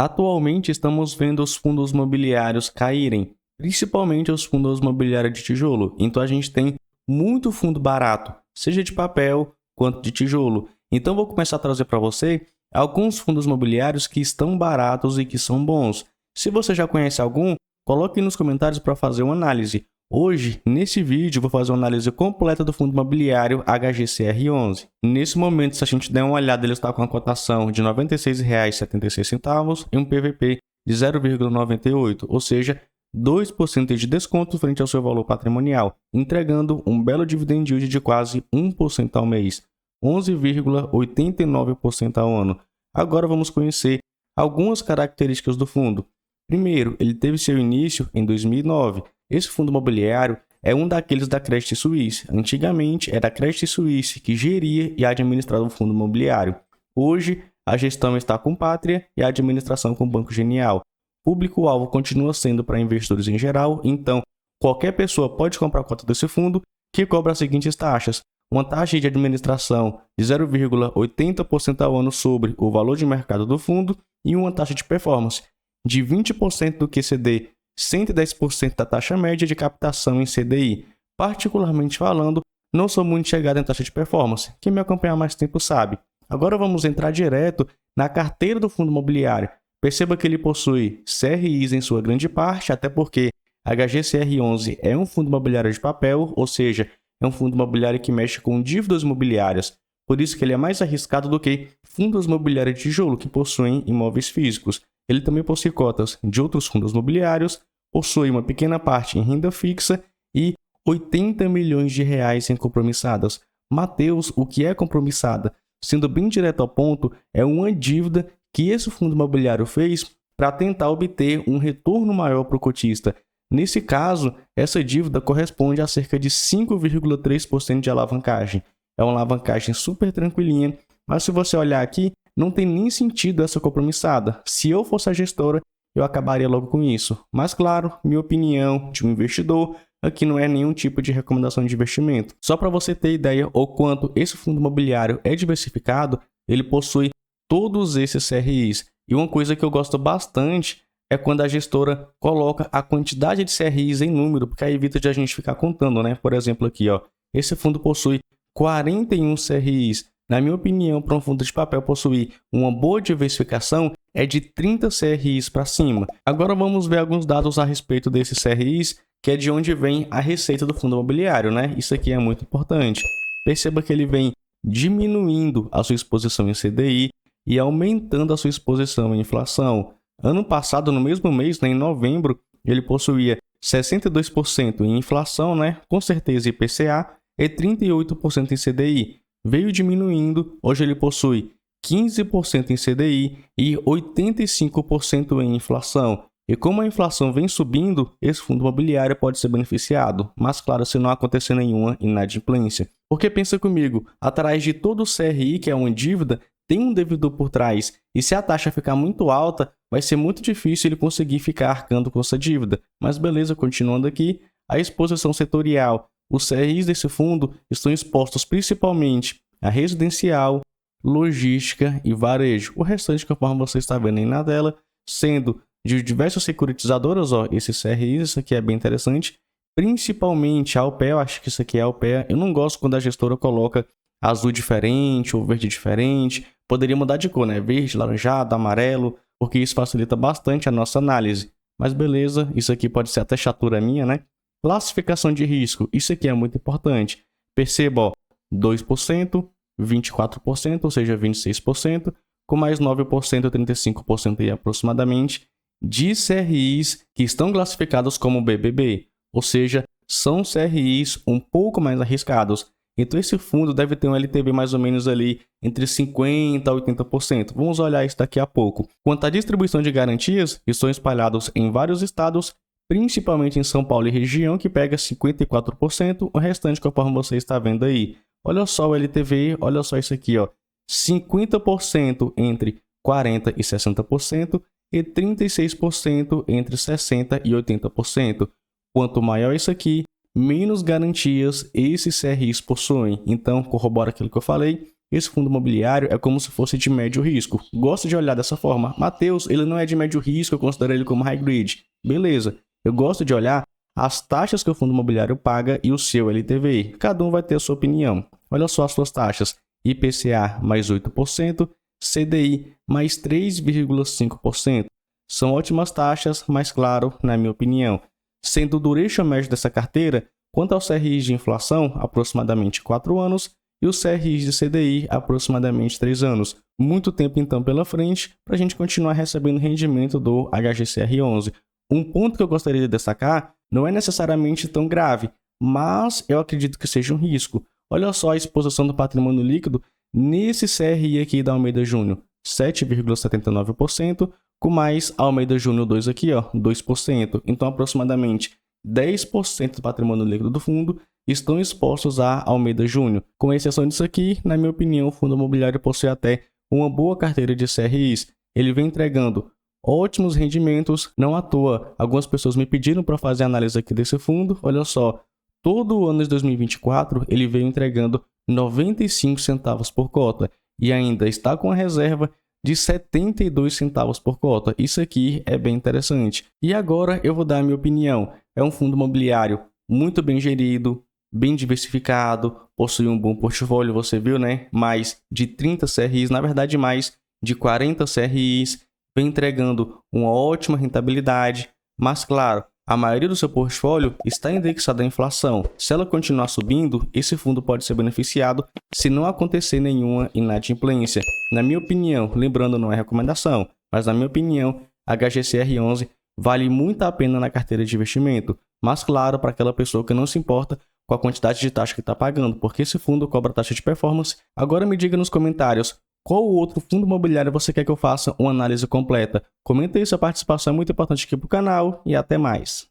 Atualmente estamos vendo os fundos imobiliários caírem, principalmente os fundos imobiliários de tijolo. Então a gente tem muito fundo barato, seja de papel quanto de tijolo. Então vou começar a trazer para você alguns fundos imobiliários que estão baratos e que são bons. Se você já conhece algum, coloque nos comentários para fazer uma análise. Hoje, nesse vídeo, vou fazer uma análise completa do fundo imobiliário HGCR11. Nesse momento, se a gente der uma olhada, ele está com uma cotação de R$ 96,76 e um PVP de 0,98, ou seja, 2% de desconto frente ao seu valor patrimonial, entregando um belo dividend yield de quase 1% ao mês, 11,89% ao ano. Agora vamos conhecer algumas características do fundo. Primeiro, ele teve seu início em 2009. Esse fundo imobiliário é um daqueles da Credit Suisse. Antigamente, era a Credit Suisse que geria e administrava o fundo imobiliário. Hoje, a gestão está com Pátria e a administração com Banco Genial. O público-alvo continua sendo para investidores em geral, então qualquer pessoa pode comprar a cota desse fundo, que cobra as seguintes taxas. Uma taxa de administração de 0,80% ao ano sobre o valor de mercado do fundo e uma taxa de performance de 20% do QCD, 110% da taxa média de captação em CDI. Particularmente falando, não sou muito chegado em taxa de performance. Quem me acompanha há mais tempo sabe. Agora vamos entrar direto na carteira do fundo imobiliário. Perceba que ele possui CRIs em sua grande parte, até porque HGCR11 é um fundo imobiliário de papel, ou seja, é um fundo imobiliário que mexe com dívidas imobiliárias. Por isso que ele é mais arriscado do que fundos imobiliários de tijolo que possuem imóveis físicos. Ele também possui cotas de outros fundos imobiliários, possui uma pequena parte em renda fixa e 80 milhões de reais em compromissadas. Mateus, o que é compromissada? Sendo bem direto ao ponto, é uma dívida que esse fundo imobiliário fez para tentar obter um retorno maior para o cotista. Nesse caso, essa dívida corresponde a cerca de 5,3% de alavancagem. É uma alavancagem super tranquilinha, mas se você olhar aqui, não tem nem sentido essa compromissada. Se eu fosse a gestora, eu acabaria logo com isso. Mas claro, minha opinião de um investidor, aqui não é nenhum tipo de recomendação de investimento. Só para você ter ideia o quanto esse fundo imobiliário é diversificado, ele possui todos esses CRIs. E uma coisa que eu gosto bastante é quando a gestora coloca a quantidade de CRIs em número, porque aí evita de a gente ficar contando, né? Por exemplo, aqui, ó, esse fundo possui 41 CRIs. Na minha opinião, para um fundo de papel possuir uma boa diversificação, é de 30 CRIs para cima. Agora vamos ver alguns dados a respeito desses CRIs, que é de onde vem a receita do fundo imobiliário, né? Isso aqui é muito importante. Perceba que ele vem diminuindo a sua exposição em CDI e aumentando a sua exposição em inflação. Ano passado, no mesmo mês, né, em novembro, ele possuía 62% em inflação, né? Com certeza IPCA, e 38% em CDI. Veio diminuindo, hoje ele possui 15% em CDI e 85% em inflação. E como a inflação vem subindo, esse fundo imobiliário pode ser beneficiado, mas claro, se não acontecer nenhuma inadimplência. Porque pensa comigo, atrás de todo o CRI, que é uma dívida, tem um devedor por trás, e se a taxa ficar muito alta, vai ser muito difícil ele conseguir ficar arcando com essa dívida. Mas beleza, continuando aqui, a exposição setorial. Os CRIs desse fundo estão expostos principalmente a residencial, logística e varejo. O restante, conforme você está vendo aí na tela, sendo de diversas securitizadoras, ó, esses CRIs, isso aqui é bem interessante, principalmente a Alpea, acho que isso aqui é a Alpea. Eu não gosto quando a gestora coloca azul diferente ou verde diferente. Poderia mudar de cor, né? Verde, laranjado, amarelo, porque isso facilita bastante a nossa análise. Mas beleza, isso aqui pode ser até chatura minha, né? Classificação de risco, isso aqui é muito importante. Perceba, ó, 2%, 24%, ou seja, 26%, com mais 9%, 35% aí aproximadamente, de CRIs que estão classificados como BBB, ou seja, são CRIs um pouco mais arriscados. Então esse fundo deve ter um LTV mais ou menos ali entre 50% a 80%. Vamos olhar isso daqui a pouco. Quanto à distribuição de garantias, estão espalhados em vários estados, principalmente em São Paulo e região, que pega 54%, o restante conforme você está vendo aí. Olha só o LTV, olha só isso aqui, ó, 50% entre 40% e 60% e 36% entre 60% e 80%. Quanto maior isso aqui, menos garantias esses CRIs possuem. Então, corrobora aquilo que eu falei, esse fundo imobiliário é como se fosse de médio risco. Gosto de olhar dessa forma. Matheus, ele não é de médio risco, eu considero ele como high grade. Beleza, eu gosto de olhar as taxas que o fundo imobiliário paga e o seu LTV. Cada um vai ter a sua opinião. Olha só as suas taxas. IPCA mais 8%, CDI mais 3,5%. São ótimas taxas, mas claro, na minha opinião. Sendo o duration médio dessa carteira, quanto ao CRI de inflação, aproximadamente 4 anos, e o CRI de CDI, aproximadamente 3 anos. Muito tempo então pela frente para a gente continuar recebendo rendimento do HGCR11. Um ponto que eu gostaria de destacar não é necessariamente tão grave, mas eu acredito que seja um risco. Olha só a exposição do patrimônio líquido nesse CRI aqui da Almeida Júnior, 7,79%, com mais Almeida Júnior 2 aqui, ó, 2%. Então, aproximadamente 10% do patrimônio líquido do fundo estão expostos a Almeida Júnior. Com exceção disso aqui, na minha opinião, o fundo imobiliário possui até uma boa carteira de CRIs. Ele vem entregando ótimos rendimentos, não à toa. Algumas pessoas me pediram para fazer análise aqui desse fundo. Olha só, todo o ano de 2024 ele veio entregando 95 centavos por cota e ainda está com a reserva de 72 centavos por cota. Isso aqui é bem interessante. E agora eu vou dar a minha opinião. É um fundo imobiliário muito bem gerido, bem diversificado, possui um bom portfólio, você viu, né? Mais de 30 CRIs, na verdade mais de 40 CRIs, vem entregando uma ótima rentabilidade, mas claro, a maioria do seu portfólio está indexada à inflação. Se ela continuar subindo, esse fundo pode ser beneficiado se não acontecer nenhuma inadimplência. Na minha opinião, lembrando, não é recomendação, mas na minha opinião, a HGCR11 vale muito a pena na carteira de investimento. Mas claro, para aquela pessoa que não se importa com a quantidade de taxa que está pagando, porque esse fundo cobra taxa de performance. Agora me diga nos comentários, qual outro fundo imobiliário você quer que eu faça uma análise completa? Comenta aí, sua participação é muito importante aqui para o canal e até mais.